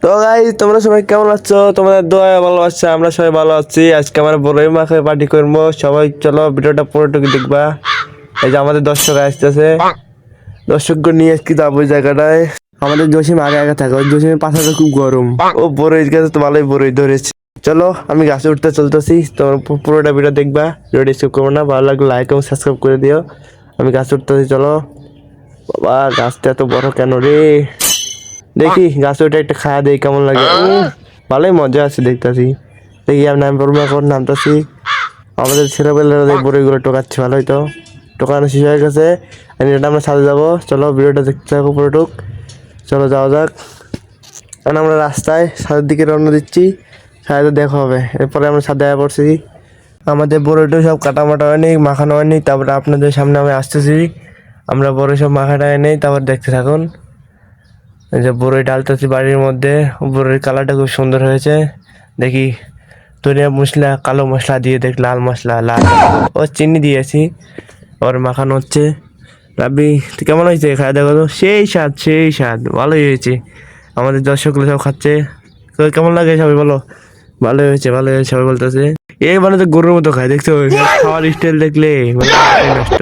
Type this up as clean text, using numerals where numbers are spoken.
তো গাইস তোমরা সবাই কেমন আছো? তোমাদের দোয়া ভালোবাসা আমরা সবাই ভালো আছি। আজকে আমরা বড়ই মাখে পার্টি করবো, সবাই চলো ভিডিওটা পুরোটুকু দেখবা। এই যে আমাদের দর্শক আসতেছে, দর্শককে নিয়ে আজকে যাবো ওই জায়গাটায়। আমাদের জসিম আগে আগে থাকে, ওই জসিমের পাশাটা খুব গরম, ও বড়ই গাছে তো ভালোই বড়ই ধরেছে। চলো আমি গাছে উঠতে চলতেছি, তোমার পুরোটা ভিডিও দেখবা, ভিডিওটা স্কিপ করবো না। ভালো লাগলে লাইক এবং সাবস্ক্রাইব করে দিও। আমি গাছে উঠতেছি, চলো। বাবা গাছটা এত বড় কেন রে? দেখি গাছে ওটা একটা খাওয়া দেই কেমন লাগে। ভালোই মজা আছে দেখতাছি। দেখি আমি নাম পড়বো, এখন নামতাছি। আমাদের ছেলেবেলারা বড়িগুলো টোকাচ্ছে, ভালোই তো টোকানো শেষ হয়ে গেছে। এটা আমরা সাথে যাবো, চলো ভিডিওটা দেখতে থাকো পুরোটুক। চলো যাওয়া যাক। কারণ আমরা রাস্তায় সাদের দিকে রওনা দিচ্ছি, সাথে দেখা হবে। এরপরে আমরা সাথে দেখা পড়ছি। আমাদের বড়িটা সব কাটামাটা হয়নি, মাখানো হয়নি। তারপরে আপনাদের সামনে আমি আসতেছি, আমরা বড়ি সব মাখাটা এনে তারপর দেখতে থাকুন। এই যে বড়ই ডালতেছি বাড়ির মধ্যে, বড়ির কালারটা খুব সুন্দর হয়েছে। দেখি ধনিয়া মশলা, কালো মশলা দিয়ে দেখ, লাল মশলা, লাল ও চিনি দিয়েছি। ওর মাখানো হচ্ছে। রাবি তুই কেমন হয়েছে? খাওয়া দাওয়া করো, সেই স্বাদ সেই স্বাদ, ভালোই হয়েছে। আমাদের দর্শকগুলো সব খাচ্ছে। তো কেমন লাগে সবাই বলো? ভালোই হয়েছে ভালোই হয়েছে সবাই বলতেছে। এই মানে তো গরুর মতো খায়, দেখছো খাওয়ার স্টাইল দেখলে মানে নষ্ট।